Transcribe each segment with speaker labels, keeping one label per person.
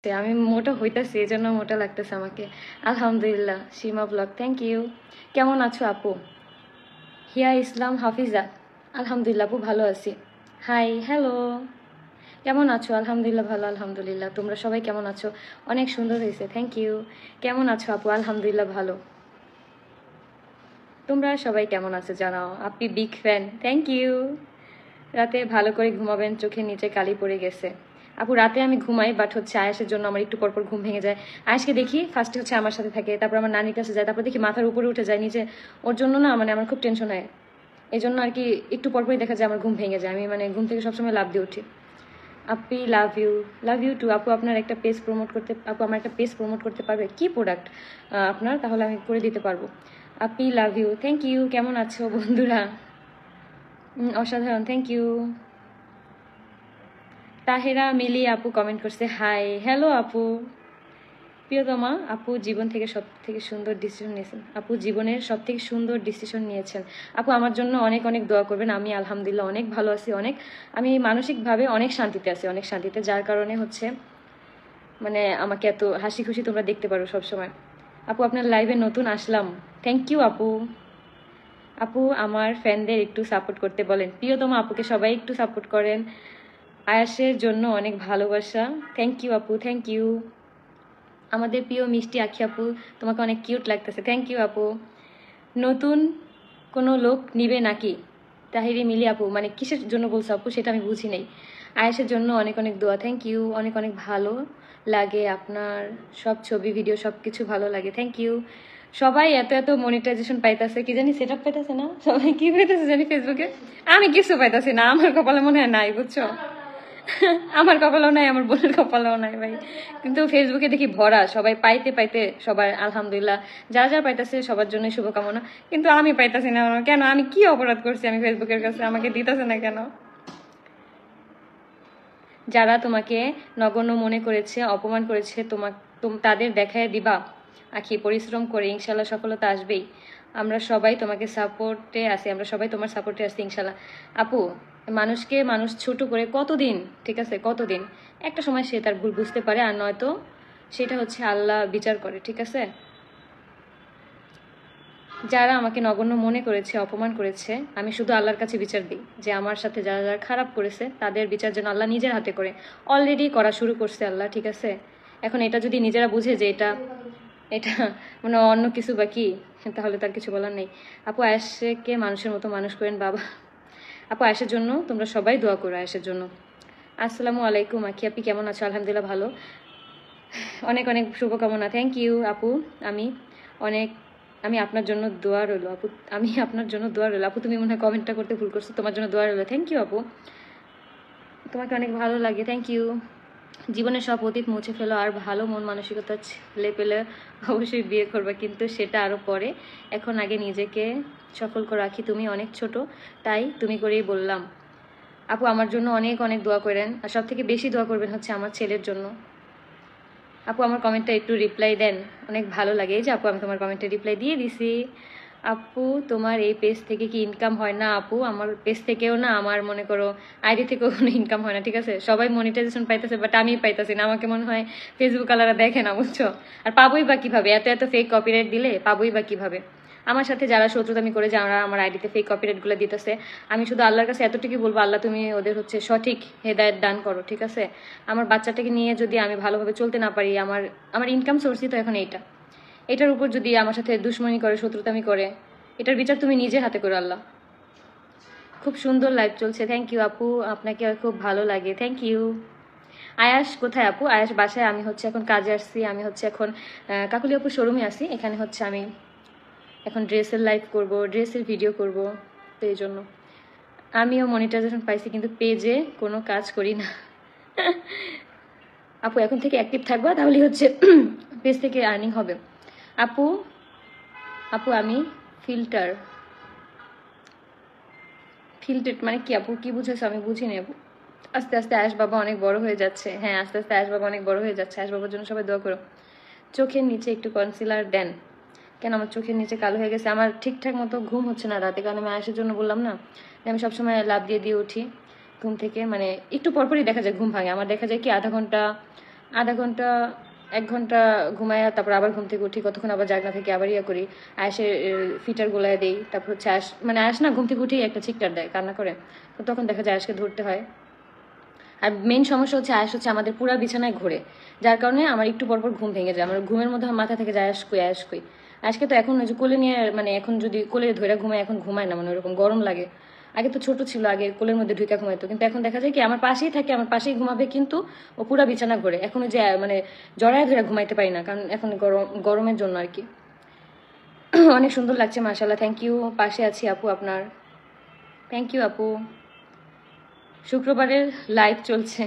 Speaker 1: আমি মোটা হইতাছি, এই জন্য মোটা লাগতেছে আমাকে। আলহামদুলিল্লাহ। সীমা ব্লগ, থ্যাংক ইউ। কেমন আছো আপু? হিয়া ইসলাম হাফিজা, আলহামদুলিল্লাহ আপু ভালো আছি। হাই, হ্যালো, কেমন আছো? আলহামদুলিল্লাহ ভালো, আলহামদুলিল্লাহ। তোমরা সবাই কেমন আছো? অনেক সুন্দর হয়েছে, থ্যাংক ইউ। কেমন আছো আপু? আলহামদুলিল্লাহ ভালো। তোমরা সবাই কেমন আছো জানাও। আপনি বিগ ফ্যান, থ্যাংক ইউ। রাতে ভালো করে ঘুমাবেন, চোখের নিচে কালি পড়ে গেছে। আপু রাতে আমি ঘুমাই, বাট হচ্ছে আয়েসের জন্য আমার একটু পরপর ঘুম ভেঙে যায়। আয়েসকে দেখি ফার্স্টে হচ্ছে আমার সাথে থাকে, তারপর আমার নানির কাছে যায়, তারপর দেখি মাথার উপরে উঠে যায় নিচে। ওর জন্য না মানে আমার খুব টেনশন হয়। এই জন্য আর কি একটু পরপরই দেখা যায় আমার ঘুম ভেঙে যায়। আমি মানে ঘুম থেকে সবসময় লাভ দিয়ে উঠি। আপি love you, love you too. আপু আপনার একটা পেজ প্রমোট করতে, আপু আমার একটা পেজ প্রমোট করতে পারবে? কি প্রোডাক্ট আপনার? তাহলে আমি করে দিতে পারবো। আপি লাভ ইউ, থ্যাংক ইউ। কেমন আছো বন্ধুরা? অসাধারণ, থ্যাংক ইউ। তাহেরা মিলি আপু কমেন্ট করছে, হাই, হ্যালো আপু। প্রিয়তমা আপু জীবন থেকে সব থেকে সুন্দর ডিসিশন নিয়েছেন। আপু জীবনের সব থেকে সুন্দর ডিসিশন নিয়েছেন। আপু আমার জন্য অনেক অনেক দোয়া করবেন। আমি আলহামদুলিল্লাহ অনেক ভালো আছি, অনেক আমি মানসিকভাবে অনেক শান্তিতে আছি, অনেক শান্তিতে, যার কারণে হচ্ছে মানে আমাকে এত হাসি খুশি তোমরা দেখতে পারো সবসময়। আপু আপনার লাইভে নতুন আসলাম, থ্যাংক ইউ আপু। আপু আমার ফ্যানদের একটু সাপোর্ট করতে বলেন। প্রিয়তমা আপুকে সবাই একটু সাপোর্ট করেন। আয়াসের জন্য অনেক ভালোবাসা, থ্যাংক ইউ আপু, থ্যাংক ইউ। আমাদের প্রিয় মিষ্টি আখি আপু, তোমাকে অনেক কিউট লাগতেছে, থ্যাংক ইউ আপু। নতুন কোনো লোক নিবে নাকি? তাহিরি মিলি আপু, মানে কিসের জন্য বলছো আপু সেটা আমি বুঝি নাই। আয়েশের জন্য অনেক অনেক দোয়া, থ্যাংক ইউ। অনেক অনেক ভালো লাগে আপনার সব ছবি ভিডিও সব কিছু ভালো লাগে, থ্যাংক ইউ। সবাই এত এত মনিটাইজেশন পাইতেছে, কি জানি সেট আপ পাইতেছে না, সবাই কি পাইতেছে জানি ফেসবুকে। আমি কিছু পাইতেছি না, আমার কপালে মনে হয় নাই, বুঝছো? আমার কপালেও নাই, আমার বোনের কপালেও নাই ভাই। কিন্তু ফেসবুকে দেখি ভরা, সবাই পাইতে পাইতে সবার আলহামদুলিল্লাহ, যারা যারা পাইতেছে সবার জন্য শুভকামনা। কিন্তু আমি পাইতেছি না কেন? আমি কি অপরাধ করছি আমি ফেসবুকের কাছে? আমাকে দিতেছে না কেন? যারা তোমাকে নগণ্য মনে করেছে, অপমান করেছে, তাদের দেখায় দিবা আখি। পরিশ্রম করে ইনশাল্লাহ সফলতা আসবেই। আমরা সবাই তোমাকে সাপোর্টে আছি, আমরা সবাই তোমার সাপোর্টে আছি ইনশাল্লাহ। আপু মানুষকে মানুষ ছোট করে কতদিন, ঠিক আছে কতদিন, একটা সময় সে তার ভুল বুঝতে পারে, আর নয়তো সেটা হচ্ছে আল্লাহ বিচার করে, ঠিক আছে? যারা আমাকে নগণ্য মনে করেছে, অপমান করেছে, আমি শুধু আল্লাহর কাছে বিচার দিই যে আমার সাথে যারা যারা খারাপ করেছে তাদের বিচার যেন আল্লাহ নিজের হাতে করে। অলরেডি করা শুরু করছে আল্লাহ, ঠিক আছে? এখন এটা যদি নিজেরা বুঝে যে এটা এটা মানে অন্য কিছু বা কি, তাহলে তার কিছু বলার নেই। আপু আয়েশকে মানুষের মতো মানুষ করেন বাবা। আপু আয়েশের জন্য তোমরা সবাই দোয়া করো, আয়েশের জন্য। আসসালামু আলাইকুম আখি, আপনি কেমন আছো? আলহামদুলিল্লাহ ভালো, অনেক অনেক শুভকামনা, থ্যাংক ইউ আপু। আমি অনেক আমি আপনার জন্য দোয়া রইল আপু, আমি আপনার জন্য দোয়া রইল আপু। তুমি মনে হয় কমেন্টটা করতে ভুল করছো, তোমার জন্য দোয়া রইল, থ্যাংক ইউ আপু। তোমাকে অনেক ভালো লাগে, থ্যাংক ইউ। জীবনের সব অতীত মুছে ফেলো, আর ভালো মন মানসিকতা ছেলে পেলে অবশ্যই বিয়ে করবে, কিন্তু সেটা আরও পরে। এখন আগে নিজেকে সফল করে রাখি। তুমি অনেক ছোট, তাই তুমি করেই বললাম। আপু আমার জন্য অনেক অনেক দোয়া করেন, আর সব থেকে বেশি দোয়া করবেন হচ্ছে আমার ছেলের জন্য। আপু আমার কমেন্টটা একটু রিপ্লাই দেন, অনেক ভালো লাগে। এই যে আপু আমি তোমার কমেন্টে রিপ্লাই দিয়ে দিছি। আপু তোমার এই পেজ থেকে কি ইনকাম হয়? না আপু, আমার পেজ থেকেও না, আমার মনে করো আইডি থেকেও কোনো ইনকাম হয় না, ঠিক আছে? সবাই মনিটাইজেশন পাইতেছে, বাট আমি পাইতেছি না। আমাকে মনে হয় ফেসবুক আলারা দেখে না, বুঝছো? আর পাবোই বা কিভাবে? এত এত ফেক কপিরাইট দিলে পাবোই বা কিভাবে? আমার সাথে যারা শত্রুতামি করে, যারা আমার আইডিতে ফেক কপিরাইটগুলো দিতেছে, আমি শুধু আল্লাহর কাছে এতটুকুই বলবো, আল্লাহ তুমি ওদের হচ্ছে সঠিক হেদায়েত দান করো, ঠিক আছে? আমার বাচ্চাটাকে নিয়ে যদি আমি ভালোভাবে চলতে না পারি, আমার আমার ইনকাম সোর্সই তো এখন এইটা, এটার উপর যদি আমার সাথে দুশ্মনী করে, শত্রুতামি করে, এটার বিচার তুমি নিজে হাতে করো আল্লাহ। খুব সুন্দর লাইভ চলছে, থ্যাংক ইউ আপু, আপনাকে খুব ভালো লাগে, থ্যাংক ইউ। আয়াস কোথায় আপু? আয়াস বাসায়, আমি হচ্ছে এখন কাজে আসছি, আমি হচ্ছে এখন কাকুলি আপুর শোরুমে আসি। এখানে হচ্ছে আমি এখন ড্রেসের লাইভ করব, ড্রেসের ভিডিও করব, তো এই জন্য। আমিও মনিটাইজেশন পাইছি, কিন্তু পেজে কোনো কাজ করি না। আপু এখন থেকে অ্যাক্টিভ থাকবা, তাহলে হচ্ছে পেজ থেকে আর্নিং হবে। আপু আপু আমি ফিল্টার ফিল্টেড মানে কি আপু? কি বুঝেছো? আমি বুঝিনি আপু। আস্তে আস্তে আয়েশ বাবা অনেক বড় হয়ে যাচ্ছে। হ্যাঁ, আস্তে আস্তে আয়েশ বাবা অনেক বড় হয়ে যাচ্ছে। আয়েশ বাবার জন্য সবাই দোয়া করো। চোখের নিচে একটু কনসিলার দেন। কেন আমার চোখের নিচে কালো হয়ে গেছে? আমার ঠিকঠাক মতো ঘুম হচ্ছে না রাতে, কারণ আমি আয়েশের জন্য বললাম না যে আমি সবসময় লাভ দিয়ে দিয়ে উঠি ঘুম থেকে, মানে একটু পরপরই দেখা যায় ঘুম ভাঙে আমার। দেখা যায় কি আধা ঘন্টা আধা ঘন্টা 1 ঘন্টা ঘুমায়, তারপর আবার ঘুম থেকে উঠি, কতক্ষণ আবার জাগনা থেকে আবার ইয়ে করি, আয়েসের ফিটার গোলায় দিই, তারপর হচ্ছে মানে আয়েস না ঘুম থেকে উঠেই একটা চিৎকার দেয়, কান্না করে, তো তখন দেখা যায় আয়েসকে ধরতে হয়। আর মেন সমস্যা হচ্ছে আয়েস হচ্ছে আমাদের পুরা বিছানায় ঘোরে, যার কারণে আমার একটু পরপর ঘুম ভেঙে যায়, আমার ঘুমের মধ্যে আমার মাথা থেকে যায় আয়েস কই। আজকে তো এখন ওই যে কোলে নিয়ে, মানে এখন যদি কোলে ধরে ঘুমায়, এখন ঘুমায় না, মানে ওরকম গরম লাগে। আগে তো ছোট ছিল, আগে কোলের মধ্যে ঢুকে ঘুমাইতো, কিন্তু এখন দেখা যায় কি আমার পাশেই থাকে, আমার পাশেই ঘুমাবে, কিন্তু ও পুরা বিছানা ঘোরে। এখন ওই যে মানে জড়ায় ধরে ঘুমাইতে পারি না, কারণ এখন গরমের জন্য আর কি। অনেক সুন্দর লাগছে মাশাআল্লাহ, থ্যাংক ইউ। পাশে আছি আপু আপনার, থ্যাংক ইউ আপু। শুক্রবারের লাইভ চলছে।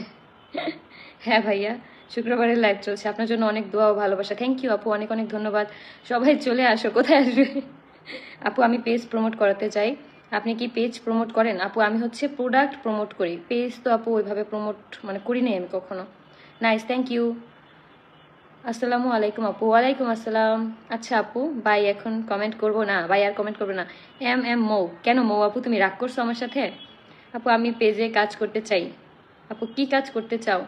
Speaker 1: হ্যাঁ ভাইয়া, শুক্রবারের লাইভ চলছে, আপনার জন্য অনেক দোয়া ও ভালোবাসা, থ্যাংক ইউ আপু, অনেক অনেক ধন্যবাদ। সবাই চলে আসো, কোথায় আসবে? আপু আমি পেজ প্রমোট করাতে চাই, আপনি কি পেজ প্রমোট করেন? আপু আমি হচ্ছে প্রোডাক্ট প্রমোট করি, পেজ তো আপু ওইভাবে প্রমোট মানে করি নাই আমি কখনো। Nice, thank you. আসসালামু আলাইকুম আপু। ওয়ালাইকুম আসসালাম। আচ্ছা আপু, বাই, এখন কমেন্ট করব না, বাই আর কমেন্ট করবে না। এম মৌ, কেন মৌ আপু তুমি রাগ করছো আমার সাথে? আপু আমি পেজে কাজ করতে চাই। আপু কি কাজ করতে চাও?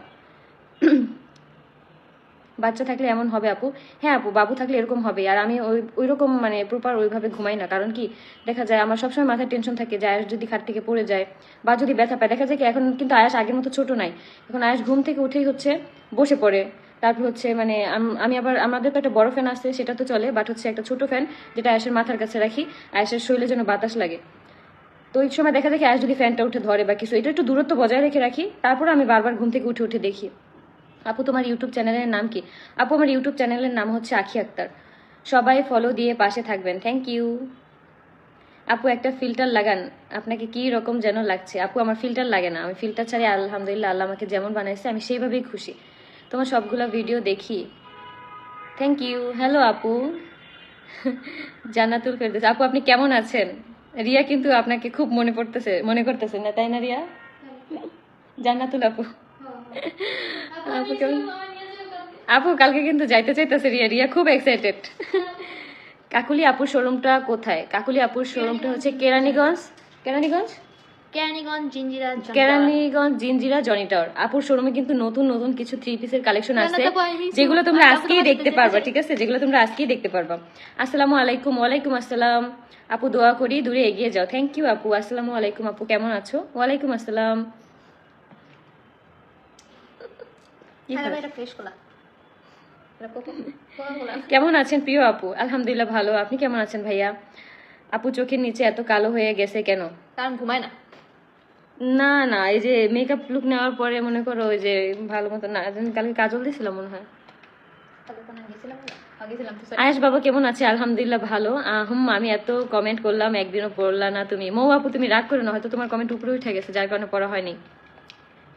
Speaker 1: বাচ্চা থাকলে এমন হবে আপু? হ্যাঁ আপু, বাবু থাকলে এরকম হবে। আর আমি ওই রকম মানে প্রপার ওইভাবে ঘুমাই না, কারণ কি দেখা যায় আমার সবসময় মাথায় টেনশন থাকে যে আয়াস যদি খাট থেকে পড়ে যায় বা যদি ব্যথা পায়। দেখা যায় কি এখন কিন্তু আয়াস আগের মতো ছোট নাই, এখন আয়াস ঘুম থেকে উঠেই হচ্ছে বসে পড়ে, তারপর হচ্ছে মানে আমি আবার, আমাদের তো একটা বড় ফ্যান আছে সেটা তো চলে, বাট হচ্ছে একটা ছোট ফ্যান যেটা আয়াসের মাথার কাছে রাখি, আয়াসের শরীরে যেন বাতাস লাগে। তো ওই সময় দেখা যায় কি আয়াস যদি ফ্যানটা উঠে ধরে বা কিছু, এটা একটু দূরত্ব বজায় রেখে রাখি, তারপর আমি বারবার ঘুম থেকে উঠে উঠে দেখি। আপু তোমার ইউটিউব চ্যানেলের নাম কি? আপু আমার ইউটিউব চ্যানেলের নাম হচ্ছে আখি আক্তার, সবাই ফলো দিয়ে পাশে থাকবেন, থ্যাংক ইউ। আপু একটা ফিল্টার লাগান, আপনাকে কি রকম যেন লাগছে। আপু আমার ফিল্টার লাগে না, আমি ফিল্টার ছাড়ি আলহামদুলিল্লাহ, আল্লাহ আমাকে যেমন বানাইছে আমি সেইভাবেই খুশি। তোমার সবগুলো ভিডিও দেখি, থ্যাংক ইউ। হ্যালো আপু। জান্নাতুল ফেরদৌস আপু আপনি কেমন আছেন? রিয়া কিন্তু আপনাকে খুব মনে করতেছে না, তাই না রিয়া? জান্নাতুল আপু, আপু কেমন? আপু কালকে কিন্তু যাইতে চাইতেছে রিয়া, রিয়া খুব এক্সাইটেড। কাকুলি আপুর শোরুমটা কোথায়? কাকুলি আপুর শোরুমটা হচ্ছে কেরানীগঞ্জ, কেরানীগঞ্জ জিঞ্জিরা জনি টাওয়ার। আপুর শোরুমে কিন্তু নতুন নতুন কিছু 3 পিসের কালেকশন আছে, যেগুলো তোমরা আজকেই দেখতে পারবা, ঠিক আছে, যেগুলো তোমরা আজকেই দেখতে পারবা। আসসালামু আলাইকুম। ওয়ালাইকুম আসসালাম আপু, দোয়া করি দূরে এগিয়ে যাও, থ্যাংক ইউ আপু। আসসালামু আলাইকুম আপু, কেমন আছো? ওয়ালাইকুম আসসালাম। কেমন আছেন প্রিয় আপু? আলহামদুলিল্লাহ ভালো, আপনি কেমন আছেন ভাইয়া? আপু চোখের নিচে এত কালো হয়ে গেছে কেন?
Speaker 2: কারণ ঘুমায় না।
Speaker 1: না না, এই যে মেকআপ লুক নেওয়ার পরে মনে করো ওই যে ভালো মতো না, কালকে কাজল দিয়েছিলাম মনে হয়। আয়েশ বাবা কেমন আছে? আলহামদুলিল্লাহ ভালো। আমি এত কমেন্ট করলাম একদিনও পড়লা না তুমি। মৌ আপু তুমি রাগ করো না, হয়তো তোমার কমেন্ট উপরে উঠে গেছে যার কারণে পড়া হয়নি।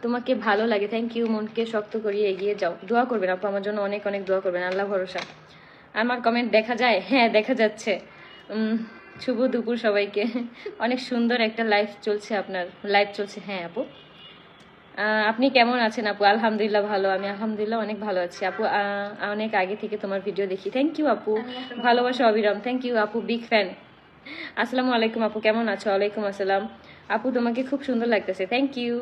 Speaker 1: তোমাকে ভালো লাগে, থ্যাংক ইউ। মনকে শক্ত করিয়ে এগিয়ে যাও, দোয়া করবেন আপু আমার জন্য, অনেক অনেক দোয়া করবেন, আল্লাহ ভরসা। আমার কমেন্ট দেখা যায়? হ্যাঁ দেখা যাচ্ছে। শুভ দুপুর সবাইকে। অনেক সুন্দর একটা লাইভ চলছে, আপনার লাইভ চলছে। হ্যাঁ আপু, আপনি কেমন আছেন আপু? আলহামদুলিল্লাহ ভালো, আমি আলহামদুলিল্লাহ অনেক ভালো আছি আপু। অনেক আগে থেকে তোমার ভিডিও দেখি, থ্যাংক ইউ আপু, ভালোবাসা অবিরাম, থ্যাংক ইউ আপু, বিগ ফ্যান। আসসালামু আলাইকুম আপু, কেমন আছো? ওয়ালাইকুম আসসালাম আপু, তোমাকে খুব সুন্দর লাগতেছে, থ্যাংক ইউ।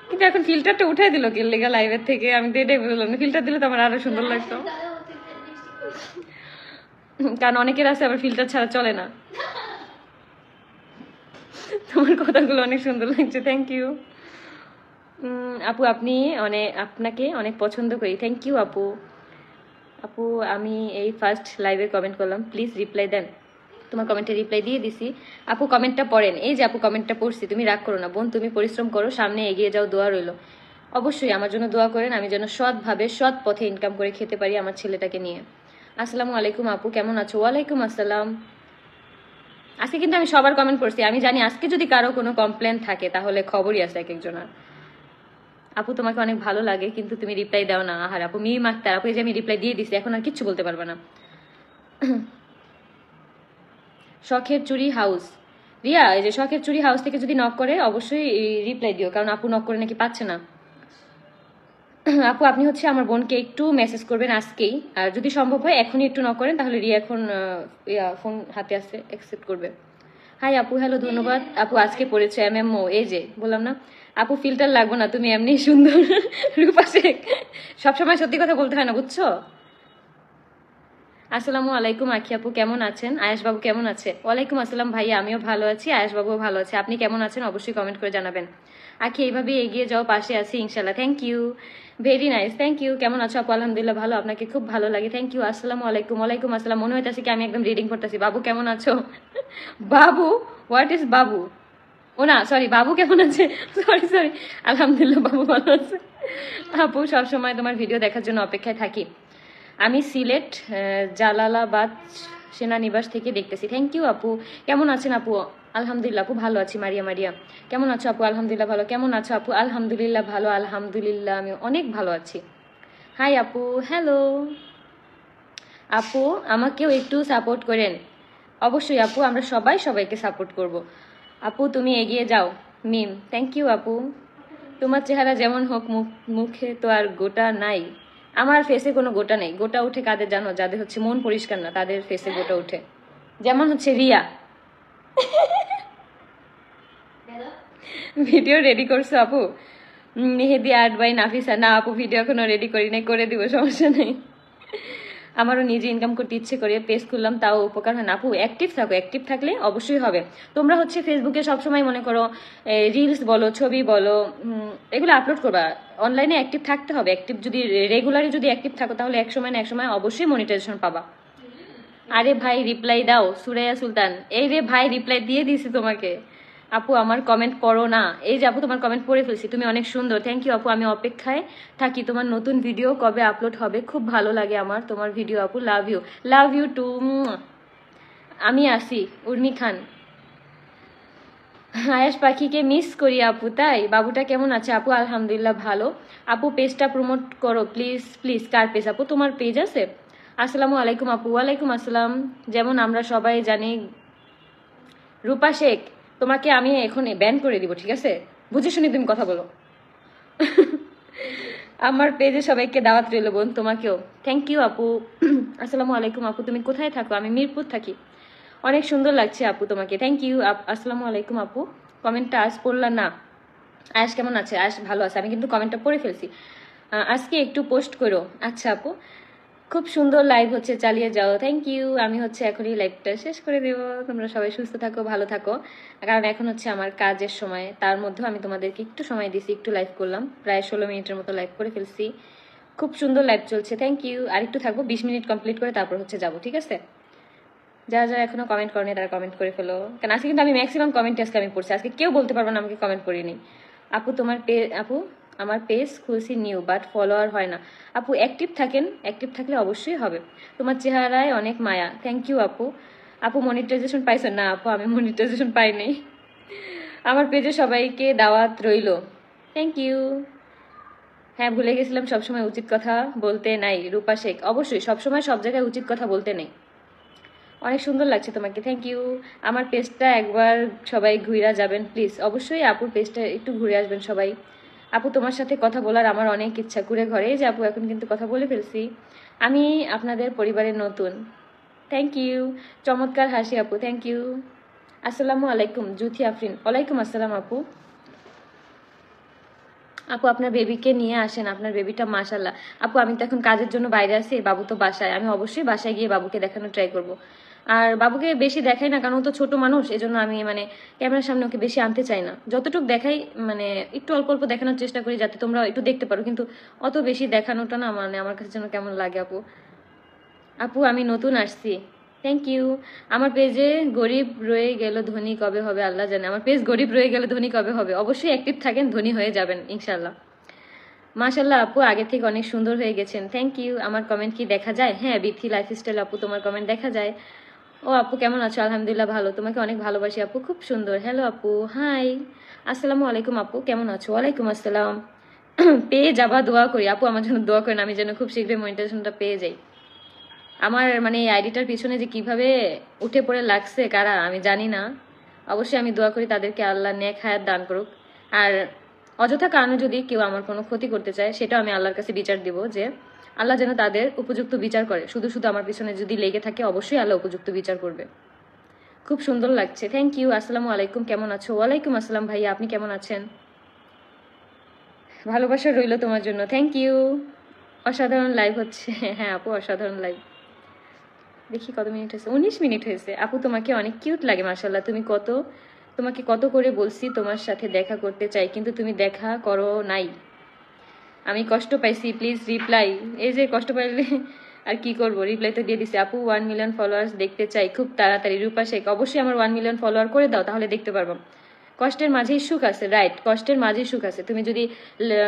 Speaker 1: কিন্তু এখন ফিল্টারটা উঠাই দিল কি লেগা লাইভের থেকে, আমি তো এটাই বললাম, ফিল্টার দিলে তো আমার আরো সুন্দর লাগতো, কারণ অনেকের আছে আবার ফিল্টার ছাড়া চলে না। তোমার কথাগুলো অনেক সুন্দর লাগছে, থ্যাংক ইউ আপু। আপনাকে অনেক পছন্দ করি, থ্যাংক ইউ আপু। আপু আমি এই ফার্স্ট লাইভে কমেন্ট করলাম, প্লিজ রিপ্লাই দেন। তোমার কমেন্টে রিপ্লাই দিয়ে দিছি আপু, কমেন্টটা পড়েন। এই যে আপু কমেন্টটা পড়ছি, তুমি রাগ করো না বোন, তুমি পরিশ্রম করো, সামনে এগিয়ে যাও, দোয়া রইলো। অবশ্যই আমার জন্য দোয়া করেন, আমি যেন সৎভাবে সৎ পথে ইনকাম করে খেতে পারি আমার ছেলেটাকে নিয়ে। আসসালামু আলাইকুম আপু, কেমন আছো? ওয়ালাইকুম আসসালাম। আজকে কিন্তু আমি সবার কমেন্ট পড়ছি, আমি জানি আজকে যদি কারো কোনো কমপ্লেন থাকে তাহলে খবরই আছে এক একজনের। আপু তোমাকে অনেক ভালো লাগে কিন্তু তুমি রিপ্লাই দাও না। আহার আপু, মিম আক্তার আপু, এই যে আমি রিপ্লাই দিয়ে দিছি, এখন আর কিচ্ছু বলতে পারবে না। শখের চুরি হাউস, রিয়া এই যে শখের চুরি হাউস থেকে যদি নক করে অবশ্যই রিপ্লাই দিও, কারণ আপু নক করে নাকি পাচ্ছে না। আপু আপনি হচ্ছে আমার বোনকে একটু মেসেজ করবেন আজকেই, আর যদি সম্ভব হয় এখনই একটু নক করেন, তাহলে রিয়া এখন ফোন হাতে আসছে, অ্যাকসেপ্ট করবে। হাই আপু, হ্যালো, ধন্যবাদ আপু। আজকে পড়েছে এমএমও, এই যে বললাম না, আপু ফিল্টার লাগবে না, তুমি এমনি সুন্দর। রূপা শেখ, সবসময় সত্যি কথা বলতে হয় না, বুঝছো? আসসালামু আলাইকুম আখি আপু, কেমন আছেন? আয়েশ বাবু কেমন আছে? ওয়ালাইকুম আসসালাম ভাইয়া, আমিও ভালো আছি, আয়েশ বাবুও ভালো আছে। আপনি কেমন আছেন অবশ্যই কমেন্ট করে জানাবেন। আখি এইভাবে এগিয়ে যাও, পাশে আছি ইনশাল্লাহ। Thank you, very nice, thank you. কেমন আছো আপু? আলহামদুলিল্লাহ ভালো, আপনাকে খুব ভালো লাগে, থ্যাংক ইউ। আসসালামু আলাইকুম। ওয়ালাইকুম আসসালাম। মনে হইতেছে কি আমি একদম রিডিং করতেছি। বাবু কেমন আছো? বাবু, হোয়াট ইজ বাবু? ও না, সরি, বাবু কেমন আছে? সরি সরি, আলহামদুলিল্লাহ বাবু ভালো আছে। আপু সবসময় তোমার ভিডিও দেখার জন্য অপেক্ষায় থাকি। আমি সিলেট জালালাবাদ সেনানিবাস থেকে দেখতেছি। থ্যাংক ইউ আপু। কেমন আছেন আপু? আলহামদুলিল্লাহ আপু ভালো আছি। মারিয়া মারিয়া, কেমন আছো আপু? আলহামদুলিল্লাহ ভালো। কেমন আছো আপু? আলহামদুলিল্লাহ ভালো, আলহামদুলিল্লাহ আমি অনেক ভালো আছি। হাই আপু, হ্যালো আপু, আমাকেও একটু সাপোর্ট করেন। অবশ্যই আপু, আমরা সবাই সবাইকে সাপোর্ট করব। আপু তুমি এগিয়ে যাও। মিম, থ্যাংক ইউ আপু। তোমার চেহারা যেমন হোক, মুখে তো আর গোটা নাই। আমার ফেসে কোনো গোটা নেই। গোটা উঠে কাদের জানো? যাদের হচ্ছে মন পরিষ্কার না, তাদের ফেসে গোটা উঠে। যেমন হচ্ছে রিয়া। ভিডিও রেডি করছো আপু? মেহেদি আর্ট বাই নাফিসা। না আপু, ভিডিও এখনো রেডি করি নাই, করে দিব, সমস্যা নেই। আমারও নিজে ইনকাম করতে ইচ্ছে করে পেজ খুললাম, তাও উপকার হয় না। আপু অ্যাক্টিভ থাকো, অ্যাক্টিভ থাকলে অবশ্যই হবে। তোমরা হচ্ছে ফেসবুকে সবসময় মনে করো রিলস বলো, ছবি বলো, এগুলো আপলোড করবা। অনলাইনে অ্যাক্টিভ থাকতে হবে। অ্যাক্টিভ যদি রেগুলারই যদি অ্যাক্টিভ থাকো, তাহলে এক সময় না এক সময় অবশ্যই মনিটাইজেশন পাবা। আরে ভাই রিপ্লাই দাও, সুরাইয়া সুলতান। এই রে ভাই, রিপ্লাই দিয়ে দিয়েছি তোমাকে। আপু আমার কমেন্ট পড়ো না। এই যে আপু, তোমার কমেন্ট পড়ে ফেলছি, তুমি অনেক সুন্দর, থ্যাংক ইউ আপু। আমি অপেক্ষায় থাকি তোমার নতুন ভিডিও কবে আপলোড হবে। খুব ভালো লাগে আমার তোমার ভিডিও আপু, love you. Love you too. আমি আসি, উর্মি খান। আয়াস পাখিকে মিস করি আপু। তাই? বাবুটা কেমন আছে আপু? আলহামদুলিল্লাহ ভালো। আপু পেজটা প্রমোট করো প্লিজ প্লিজ। কার পেজ আপু? তোমার পেজ আছে? আসসালামু আলাইকুম আপু। ওয়ালাইকুম আসসালাম। যেমন আমরা সবাই জানি, রূপা শেখ, তোমাকে আমি এখন ব্যান করে দিব, ঠিক আছে? বুঝে শুনি তুমি কথা বলো। আমার পেজে সবাইকে দাওয়াত রইল বোন, তোমাকেও। থ্যাংক ইউ আপু। আসসালামু আলাইকুম আপু, তুমি কোথায় থাকো? আমি মিরপুর থাকি। অনেক সুন্দর লাগছে আপু তোমাকে, থ্যাংক ইউ। আসসালামু আলাইকুম আপু। কমেন্টটা আজ পড়লা না। আয়াস কেমন আছে? আয়াস ভালো আছে, আমি কিন্তু কমেন্টটা পড়ে ফেলছি। আজকে একটু পোস্ট করো। আচ্ছা আপু, খুব সুন্দর লাইভ হচ্ছে, চালিয়ে যাও। Thank you. আমি হচ্ছে এখনই লাইভটা শেষ করে দেবো। তোমরা সবাই সুস্থ থাকো, ভালো থাকো। কারণ এখন হচ্ছে আমার কাজের সময়, তার মধ্যেও আমি তোমাদেরকে একটু সময় দিছি, একটু লাইভ করলাম, প্রায় 16 মিনিটের মতো লাইভ করে ফেলছি। খুব সুন্দর লাইভ চলছে, থ্যাংক ইউ। আর একটু থাকবো, 20 মিনিট কমপ্লিট করে তারপর হচ্ছে যাবো, ঠিক আছে? যারা যারা এখনো কমেন্ট করেনি তারা কমেন্ট করে ফেলো। কারণ আজকে কিন্তু আমি ম্যাক্সিমাম কমেন্ট আজকে আমি পড়ছি। আজকে কেউ বলতে পারবো না আমাকে কমেন্ট করিনি। আপু তোমার আপু আমার পেজ খুলছি নিউ, বাট ফলোয়ার হয় না। আপু অ্যাক্টিভ থাকেন, অ্যাক্টিভ থাকলে অবশ্যই হবে। তোমার চেহারায় অনেক মায়া। থ্যাংক ইউ আপু। আপু মনিটাইজেশন পাইছো? না আপু, আমি মনিটাইজেশন পাইনি। আমার পেজে সবাইকে দাওয়াত রইল। Thank you. হ্যাঁ ভুলে গেছিলাম, সবসময় উচিত কথা বলতে নাই। রূপা শেখ, অবশ্যই সবসময় সব জায়গায় উচিত কথা বলতে নেই। অনেক সুন্দর লাগছে তোমাকে, থ্যাংক ইউ। আমার পেজটা একবার সবাই ঘুরে যাবেন প্লিজ। অবশ্যই আপুর পেজটা একটু ঘুরে আসবেন সবাই। আপু তোমার সাথে কথা বলার আমার অনেক ইচ্ছা, ঘুরে ঘরে যে আপু এখন কিন্তু কথা বলে ফেলছি। আমি আপনাদের পরিবারের নতুন। Thank you. চমৎকার হাসি আপু, থ্যাংক ইউ। আসসালামু আলাইকুম জুথি আফরিন। ওয়ালাইকুম আসসালাম আপু। আপু আপনার বেবিকে নিয়ে আসেন, আপনার বেবিটা মাশাল্লাহ। আপু আমি তো এখন কাজের জন্য বাইরে আছি, বাবু তো বাসায়। আমি অবশ্যই বাসায় গিয়ে বাবুকে দেখানোর ট্রাই করব। আর বাবুকে বেশি দেখাই না, কারণ ও তো ছোট মানুষ, এজন্য আমি মানে ক্যামেরার সামনে ওকে বেশি আনতে চাই না। যতটুকু দেখাই মানে একটু অল্প অল্প দেখানোর চেষ্টা করি, যাতে তোমরা একটু দেখতে পারো। কিন্তু অত বেশি দেখানোটা না মানে আমার কাছে যেন কেমন লাগে আপু। আপু আমি নতুন আসছি, থ্যাংক ইউ। আমার পেজে গরিব রয়ে গেল ধনী কবে হবে আল্লাহ জানে। আমার পেজ গরিব রয়ে গেলে ধনী কবে হবে? অবশ্যই অ্যাক্টিভ থাকেন, ধনী হয়ে যাবেন ইনশাল্লাহ। মাশাল্লাহ আপু আগের থেকে অনেক সুন্দর হয়ে গেছেন, থ্যাংক ইউ। আমার কমেন্ট কি দেখা যায়? হ্যাঁ বিথি লাইফস্টাইল আপু, তোমার কমেন্ট দেখা যায়। ও আপু কেমন আছো? আলহামদুলিল্লাহ ভালো, তোমাকে অনেক ভালোবাসি আপু, খুব সুন্দর। হ্যালো আপু, হাই। আসসালামু আলাইকুম আপু, কেমন আছো? ওয়ালাইকুম আসসালাম। পেয়ে যাবা, দোয়া করি আপু, আমার জন্য দোয়া করেন, আমি যেন খুব শীঘ্রই মনিটাইজেশনটা পেয়ে যাই। আমার মানে এই আইডিটার পিছনে যে কিভাবে উঠে পড়ে লাগছে কারা আমি জানি না। অবশ্যই আমি দোয়া করি তাদেরকে আল্লাহ নেক হায়াত দান করুক। আর অযথা কারণে যদি কেউ আমার কোনো ক্ষতি করতে চায়, সেটাও আমি আল্লাহর কাছে বিচার দিব, যে আল্লাহ যেন তাদের উপযুক্ত বিচার করে। শুধু শুধু আমার পিছনে যদি লেগে থাকে, অবশ্যই আল্লাহ উপযুক্ত বিচার করবে। খুব সুন্দর লাগছে, থ্যাংক ইউ। আসসালামু আলাইকুম, কেমন আছো? ওয়ালাইকুম আসসালাম ভাইয়া, আপনি কেমন আছেন? ভালোবাসা রইলো তোমার জন্য। Thank you. অসাধারণ লাইভ হচ্ছে। হ্যাঁ আপু, অসাধারণ লাইভ। দেখি কত মিনিট হয়েছে, 19 মিনিট হয়েছে। আপু তোমাকে অনেক কিউট লাগে মাশাল্লাহ। তোমাকে কত করে বলছি তোমার সাথে দেখা করতে চাই, কিন্তু তুমি দেখা করো নাই। আমি কষ্ট পাইছি, প্লিজ রিপ্লাই। এই যে কষ্ট পাইলে আর কি করবো, রিপ্লাই তো দিয়ে দিছি। আপু 1 মিলিয়ন ফলোয়ার্স দেখতে চাই খুব তাড়াতাড়ি। রূপা শেখ, অবশ্যই আমার 1 মিলিয়ন ফলোয়ার করে দাও, তাহলে দেখতে পারবো। কষ্টের মাঝেই সুখ আছে, রাইট, কষ্টের মাঝেই সুখ আছে। তুমি যদি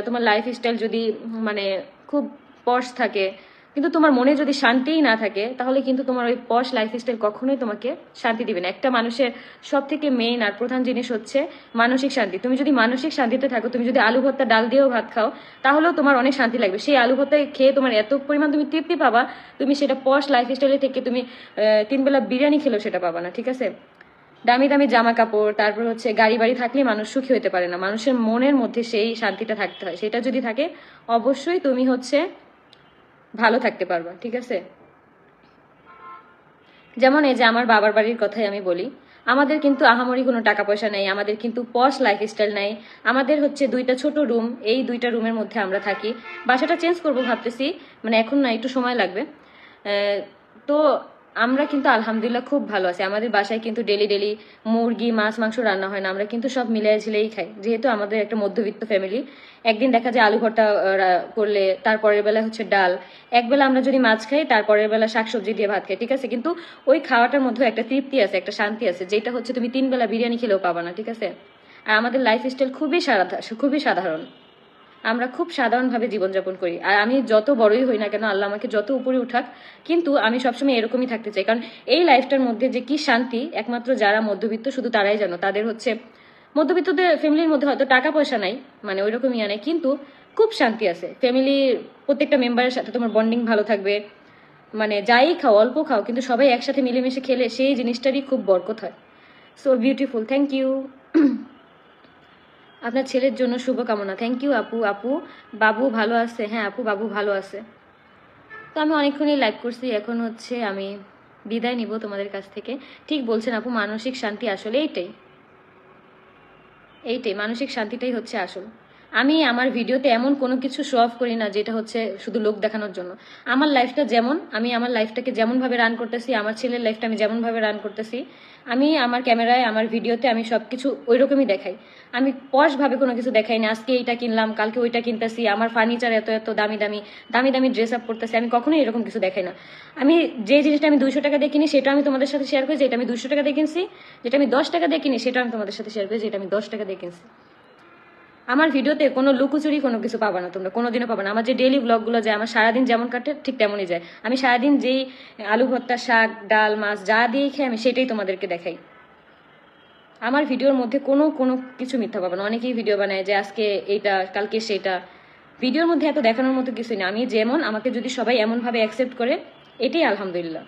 Speaker 1: তোমার লাইফ স্টাইল যদি মানে খুব পশ থাকে, কিন্তু তোমার মনে যদি শান্তিই না থাকে, তাহলে কিন্তু তোমার ওই পশ লাইফ স্টাইল কখনোই তোমাকে শান্তি দিবে না। একটা মানুষের সব থেকে মেইন আর প্রধান জিনিস হচ্ছে মানসিক শান্তি। তুমি যদি মানসিক শান্তিতে থাকো, তুমি যদি আলু ভর্তা ডাল দিয়েও ভাত খাও, তাহলেও তোমার অনেক শান্তি লাগবে। সেই আলু ভর্তা খেয়ে তোমার এত পরিমাণ তুমি তৃপ্তি পাবা, তুমি সেটা পশ লাইফ স্টাইলে থেকে তুমি 3 বেলা বিরিয়ানি খেলেও সেটা পাবা না, ঠিক আছে? দামি দামি জামা কাপড়, তারপর হচ্ছে গাড়ি বাড়ি থাকলে মানুষ সুখী হতে পারে না। মানুষের মনের মধ্যে সেই শান্তিটা থাকতে হয়। সেটা যদি থাকে, অবশ্যই তুমি হচ্ছে ভালো থাকতে পারবা, ঠিক আছে? যেমন এই যে আমার বাবার বাড়ির কথাই আমি বলি, আমাদের কিন্তু আহামরি কোনো টাকা পয়সা নেই, আমাদের কিন্তু পশ লাইফ স্টাইল নেই। আমাদের হচ্ছে 2টা ছোট রুম, এই 2টা রুমের মধ্যে আমরা থাকি। বাসাটা চেঞ্জ করবো ভাবতেছি, মানে এখন না, একটু সময় লাগবে। তো আমরা কিন্তু আলহামদুলিল্লাহ খুব ভালো আছি। আমাদের বাসায় কিন্তু ডেলি ডেলি মুরগি মাছ মাংস রান্না হয় না, আমরা কিন্তু সব মিলাই ঝিলেই খাই, যেহেতু আমাদের একটা মধ্যবিত্ত ফ্যামিলি। একদিন দেখা যায় আলু ভর্তা করলে, তারপরের বেলা হচ্ছে ডাল, একবেলা আমরা যদি মাছ খাই, তারপরের বেলা শাকসবজি দিয়ে ভাত খাই, ঠিক আছে? কিন্তু ওই খাওয়াটার মধ্যে একটা তৃপ্তি আছে, একটা শান্তি আছে, যেটা হচ্ছে তুমি 3 বেলা বিরিয়ানি খেলেও পাবা না, ঠিক আছে? আর আমাদের লাইফ স্টাইল খুবই সাধারণ। আমরা খুব সাধারণভাবে জীবনযাপন করি। আর আমি যত বড়ই হই না কেন, আল্লাহ আমাকে যত উপরে উঠাক, কিন্তু আমি সবসময় এরকমই থাকতে চাই। কারণ এই লাইফটার মধ্যে যে কি শান্তি, একমাত্র যারা মধ্যবিত্ত শুধু তারাই জানো। তাদের হচ্ছে মধ্যবিত্তদের ফ্যামিলির মধ্যে হয়তো টাকা পয়সা নাই, মানে ওইরকম ইয়া নেই, কিন্তু খুব শান্তি আছে। ফ্যামিলির প্রত্যেকটা মেম্বারের সাথে তোমার বন্ডিং ভালো থাকবে, মানে যাই খাও অল্প খাও, কিন্তু সবাই একসাথে মিলেমিশে খেলে সেই জিনিসটারই খুব বরকত হয়। So beautiful, thank you. আপনার ছেলের জন্য শুভকামনা। থ্যাংক ইউ আপু। আপু বাবু ভালো আছে? হ্যাঁ আপু, বাবু ভালো আছে। তো আমি অনেকক্ষণই লাইভ করছি, এখন হচ্ছে আমি বিদায় নিব তোমাদের কাছ থেকে। ঠিক বলছেন আপু, মানসিক শান্তি আসলে এইটাই মানসিক শান্তিটাই হচ্ছে আসল। আমি আমার ভিডিওতে এমন কোনো কিছু শো অফ করি না যেটা হচ্ছে শুধু লোক দেখানোর জন্য। আমার লাইফটা যেমন, আমি আমার লাইফটাকে যেমনভাবে রান করতেছি, আমার ছেলের লাইফটা আমি যেমনভাবে রান করতেছি, আমি আমার ক্যামেরায় আমার ভিডিওতে আমি সবকিছু ওই রকমই দেখাই। আমি পশ ভাবে কোনো কিছু দেখাই না, আজকে এইটা কিনলাম কালকে ওইটা কিনতেছি, আমার ফার্নিচার এত এত দামি দামি দামি দামি ড্রেস আপ করতেছি, আমি কখনোই এরকম কিছু দেখাই না। আমি যে জিনিসটা আমি 200 টাকা দিয়ে কিনি, সেটা আমি তোমাদের সাথে শেয়ার করি, যেটা আমি 200 টাকা দিয়ে কিনছি। যেটা আমি 10 টাকা দিয়ে কিনি, সেটা আমি তোমাদের সাথে শেয়ার করি, যেটা আমি 10 টাকা দিয়ে কিনছি। আমার ভিডিওতে কোনো লুকোচুরি কোনো কিছু পাবা না, তোমরা কোনোদিনও পাবা না। আমার যে ডেইলি ব্লগগুলো যায়, আমার সারাদিন যেমন কাটে ঠিক তেমনই যায়। আমি সারাদিন যেই আলু ভর্তা শাক ডাল মাছ যা দিয়েই খাই, আমি সেটাই তোমাদেরকে দেখাই। আমার ভিডিওর মধ্যে কোনো কোনো কিছু মিথ্যা পাবে না। অনেকেই ভিডিও বানায় যে আজকে এইটা কালকে সেটা, ভিডিওর মধ্যে এত দেখানোর মতো কিছুই না। আমি যেমন, আমাকে যদি সবাই এমনভাবে অ্যাকসেপ্ট করে, এটাই আলহামদুলিল্লাহ।